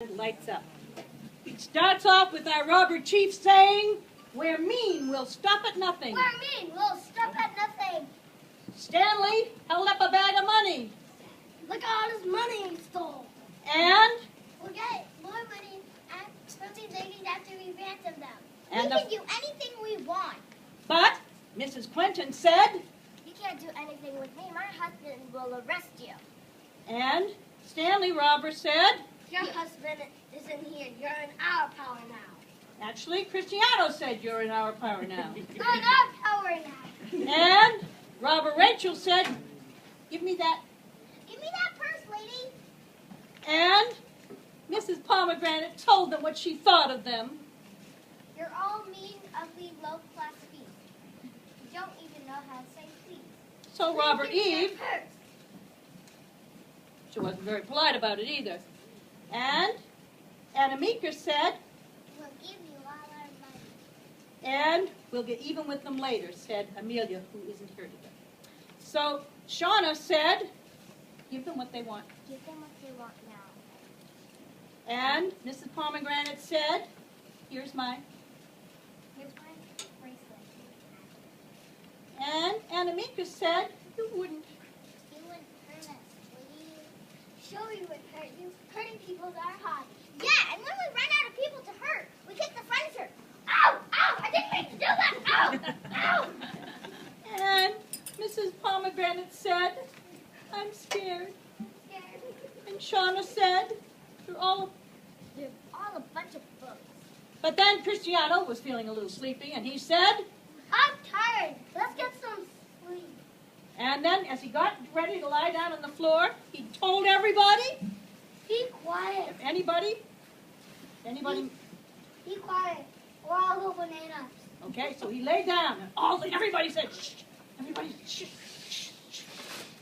It lights up. It starts off with our robber chief saying, "We're mean, we'll stop at nothing." We're mean, we'll stop at nothing. Stanley held up a bag of money. Look at all this money he stole. And? We'll get more money and from these ladies after we ransom them. And we can do anything we want. But Mrs. Clinton said, "You can't do anything with me. My husband will arrest you." And Stanley Robber said, "Your husband isn't here. You're in our power now." actually, Cristiano said, "You're in our power now." You're in our power now. And Robber Rachel said, "Give me that." Give me that purse, lady. And Mrs. Pomegranate told them what she thought of them. You're all mean, ugly, low-class beasts. You don't even know how to say please. So Please Robber give me that Eve, purse. she wasn't very polite about it either. And Anamika said, We'll give you all our money. and we'll get even with them later, said Amelia, who isn't here today. So Shauna said, give them what they want. Give them what they want now. And Mrs. Pomegranate said, here's mine. Here's my bracelet. And Anamika said, you wouldn't. You wouldn't hurt us, would you? Sure we would hurt you. Hurting people's our hobby. Yeah, and when we run out of people to hurt, we kick the furniture. Ow! Ow! I didn't mean to do that! Ow! Ow! And Mrs. Pomegranate said, I'm scared. Scared. And Shauna said, they're all... They're all a bunch of books. But then Cristiano was feeling a little sleepy, and he said, I'm tired. Let's get some sleep. and then as he got ready to lie down on the floor, he told everybody, Be quiet. if anybody, Be quiet. Or I'll open it up. okay, so he lay down, and everybody said, shh, everybody, shh, shh, shh,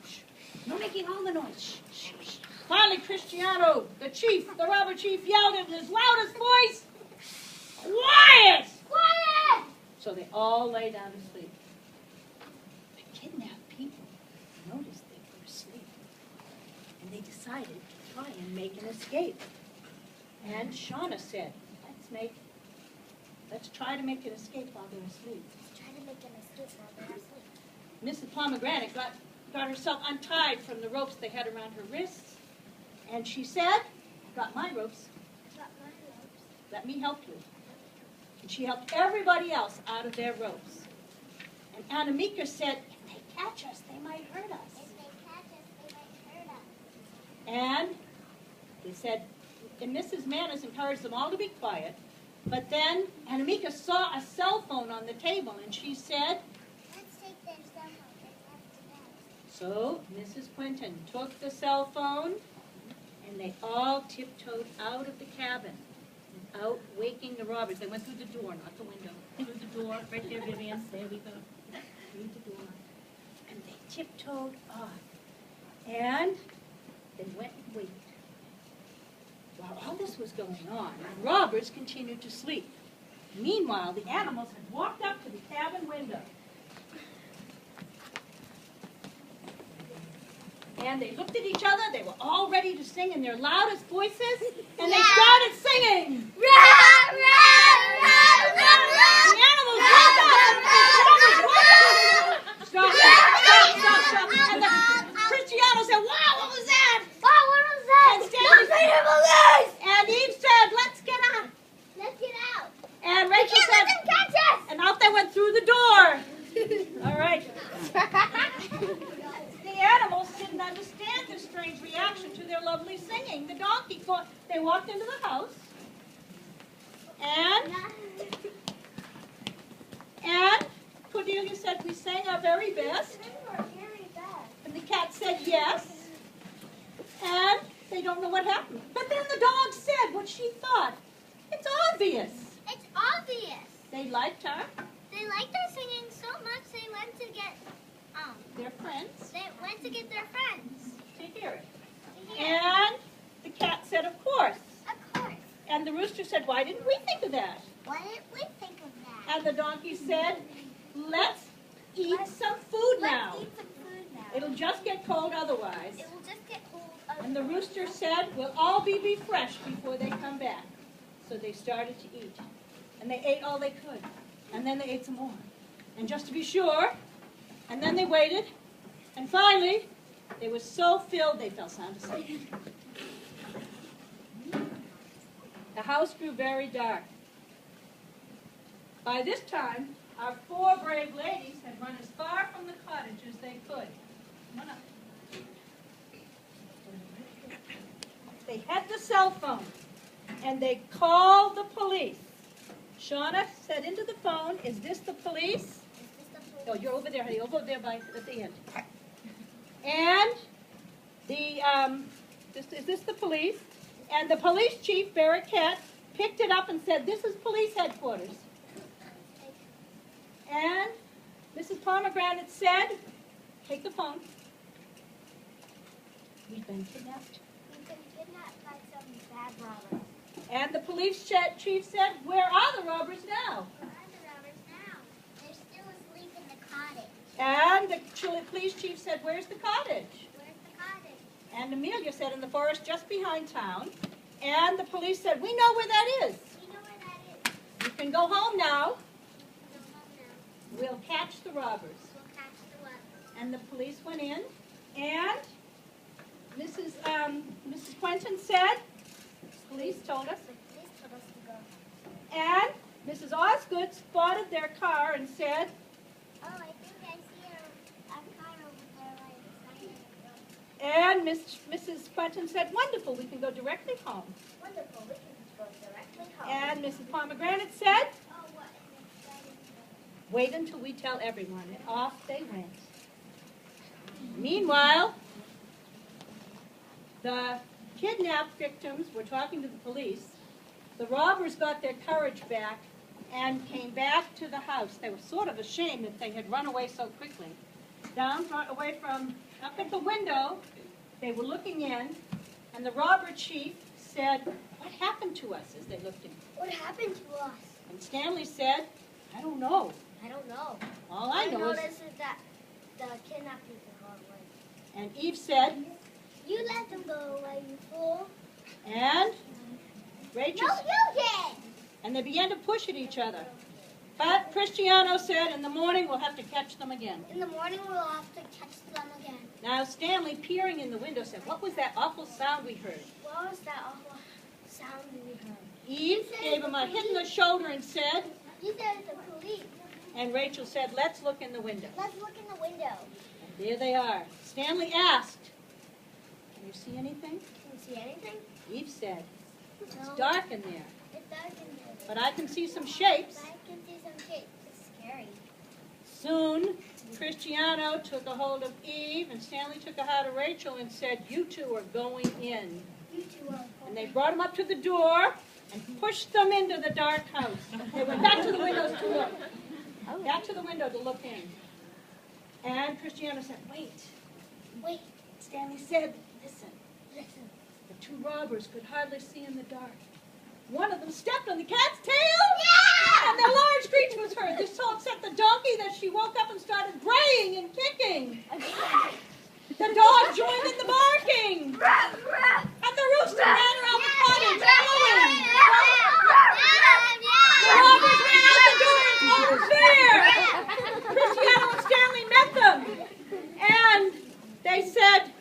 shh. No making all the noise, shh, shh, shh. Finally, Cristiano, the chief, the robber chief, yelled in his loudest voice, quiet! Quiet! So they all lay down to sleep. The kidnapped people noticed they were asleep, and they decided to try and make an escape. And Shauna said, let's try to make an escape while they're asleep. Let's try to make an escape while they're asleep. Mrs. Pomegranate got herself untied from the ropes they had around her wrists, and she said, I got my ropes. Got my ropes. Let me help you. And she helped everybody else out of their ropes. And Anamika said, if they catch us, they might hurt us. If they catch us, they might hurt us. And they said, and Mrs. Manis encouraged them all to be quiet. But then Anamika saw a cell phone on the table, and she said, Let's take their cell phone and after that. so Mrs. Clinton took the cell phone, and they all tiptoed out of the cabin without waking the robbers. They went through the door, not the window. Through the door, right there, Vivian. There we go. Through the door. And they tiptoed off. And they went and waited. While all this was going on, the robbers continued to sleep. Meanwhile, the animals had walked up to the cabin window. And they looked at each other. They were all ready to sing in their loudest voices. And they started singing. Run, run, run, run, run. The animals woke up. Stop. And Cristiano said, wow, what was that? Wow, what was that? And Stanley, and Eve said, let's get out. Let's get out. And We Rachel can't let said, them catch us. and out they went through the door. All right. The animals didn't understand this strange reaction to their lovely singing. The donkey thought they walked into the house, and Cordelia said, we sang our very best. And the cat said yes. And they don't know what happened. But then the dog said what she thought. It's obvious. It's obvious. They liked her, They liked our singing so much they went to get their friends, their friends. to hear it. Yeah. And the cat said, of course. Of course. And the rooster said, why didn't we think of that? Why didn't we think of that? And the donkey said, let's eat some food now. Let's eat some food now. It'll just get cold otherwise. It will just get cold And the rooster said, we'll all be refreshed before they come back. So they started to eat. And they ate all they could. And then they ate some more. And just to be sure, and then they waited. And finally, they were so filled they fell sound asleep. The house grew very dark. By this time, our 4 brave ladies had run as far from the cottage as they could. Come on up. They had the cell phone, and they called the police. Shauna said into the phone, "Is this the police?" Oh, you're over there, honey. Over there at the end. And is this the police? And the police chief, Barraquette, picked it up and said, "This is police headquarters." And Mrs. Pomegranate said, "Take the phone. We've been kidnapped." We've been kidnapped by some bad robbers. And the police chief said, "Where are the robbers now?" Where are the robbers now? They're still asleep in the cottage. And the police chief said, "Where's the cottage?" Where's the cottage? And Amelia said, "In the forest just behind town." And the police said, "We know where that is. We know where that is. You can go home now. Go home now. We'll catch the robbers." We'll catch the robbers. And the police went in, and Mrs. Quentin said, "Police told us." The police told us to go. And Mrs. Osgood spotted their car and said, Oh, I think I see a car over there right beside it. and Mrs. Quentin said, "Wonderful, we can go directly home." Wonderful, we can just go directly home. And Mrs. Pomegranate said, Oh, what? "Wait until we tell everyone." And off they went. Meanwhile, the kidnapped victims were talking to the police. The robbers got their courage back and came back to the house. They were sort of ashamed that they had run away so quickly. Away from up at the window, they were looking in, and the robber chief said, "What happened to us?" as they looked in. What happened to us? And Stanley said, "I don't know. I don't know. All I know is..." is that the kidnappers are gone away. And Eve said, You let them go away, you fool. and Rachel, No, you did. and they began to push at each other. But Cristiano said, "In the morning we'll have to catch them again." In the morning, we'll have to catch them again. Now Stanley, peering in the window, said, "What was that awful sound we heard?" What was that awful sound we heard? Eve gave him a hit in the shoulder and said, You said it's the police. and Rachel said, "Let's look in the window." Let's look in the window. And there they are. Stanley asked, "Can you see anything?" Can you see anything? Eve said, "It's No. dark in there, It's dark in there. but I can see some shapes." But I can see some shapes. It's scary. Soon, Cristiano took a hold of Eve, and Stanley took a hold of Rachel and said, "You two are going in." You two are. And they brought them up to the door and pushed them into the dark house. They went back to the windows to look. Back to the window to look in. And Cristiano said, "Wait." Wait. Stanley said, "Listen." Listen. The 2 robbers could hardly see in the dark. One of them stepped on the cat's tail, Yeah! and a large screech was heard. This so upset the donkey that she woke up and started braying and kicking. The dog joined in the barking, and the rooster ran around the cottage bellowing. The robbers ran out the door in total fear. Cristiano and Stanley met them, and they said,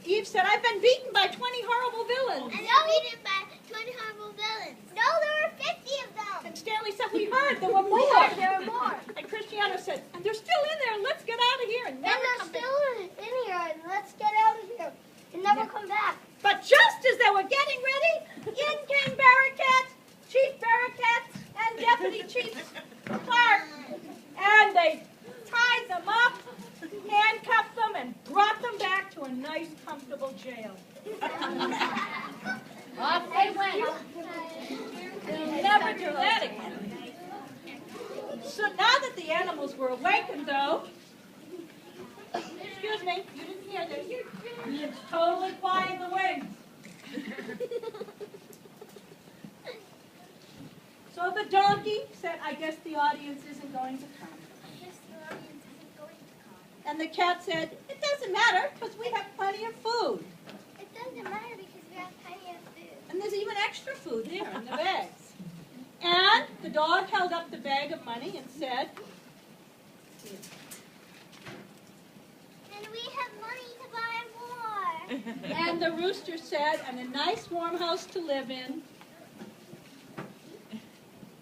Eve said, "I've been beaten by 20 horrible villains." And they're beaten by 20 horrible villains. No, there were 50 of them. And Stanley said, "We heard there were more." There were more. And Cristiano said, "And they're still in there, and let's get out of here and And never they're come back." still in here, and let's get out of here and never come back. But just as they were getting ready, in came Barraquette, Chief Barraquette, and Deputy Chief Clark. And they tied them up, handcuffed them, and brought them back to a nice, comfortable jail. Off they went. They'll never do that again. So now that the animals were awakened, though, excuse me, you didn't hear this. It's totally quiet in the wings. So the donkey said, "I guess the audience isn't going to come." And the cat said, "It doesn't matter because we have plenty of food." And there's even extra food there in the bags. And the dog held up the bag of money and said, And we have money to buy more. and the rooster said, and a nice warm house to live in.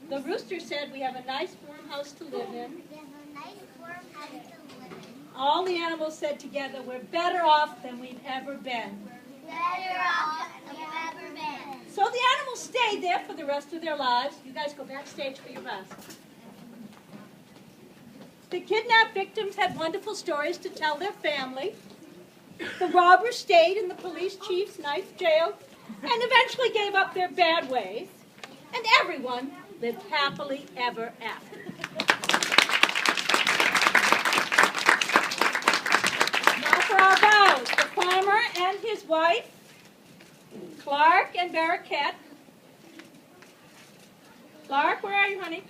The rooster said, we have a nice warm house to live in. We have a nice warm house to live in. All the animals said together, we're better off than we've ever been. Better off than we've ever been. So the animals stayed there for the rest of their lives. You guys go backstage for your bus. The kidnapped victims had wonderful stories to tell their family. The robbers stayed in the police chief's nice jail and eventually gave up their bad ways. And everyone lived happily ever after. Now for our vows. The farmer and his wife, Clark and Barracat. Clark, where are you, honey?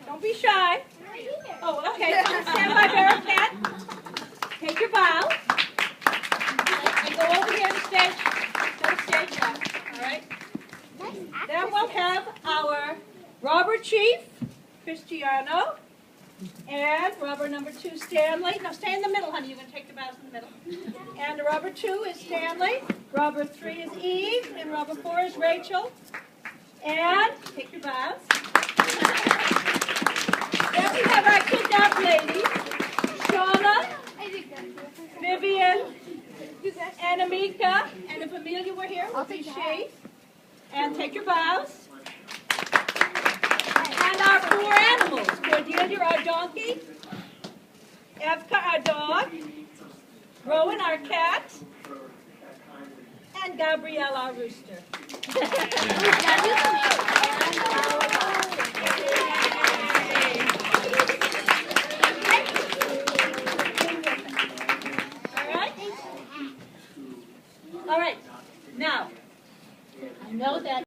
Don't be shy. Right here. Oh, okay. Stand by Barracat. Take your vow. And go over here to the stage. To the stage left. All right? Then we'll have our robber chief, Cristiano, and robber number 2, Stanley. Now stay in the middle, honey. You're going to take the vows in the middle. And robber 2 is Stanley. Robber 3 is Eve. And robber 4 is Rachel. And take your vows. Then we have our kidnapped ladies, Shauna, Vivian, and Amika. And if Amelia were here, it would be she. And take your vows. And our 4 animals, Cordelia, our donkey, Evka, our dog, Rowan, our cat, and Gabrielle, our rooster. All right. Now, I know that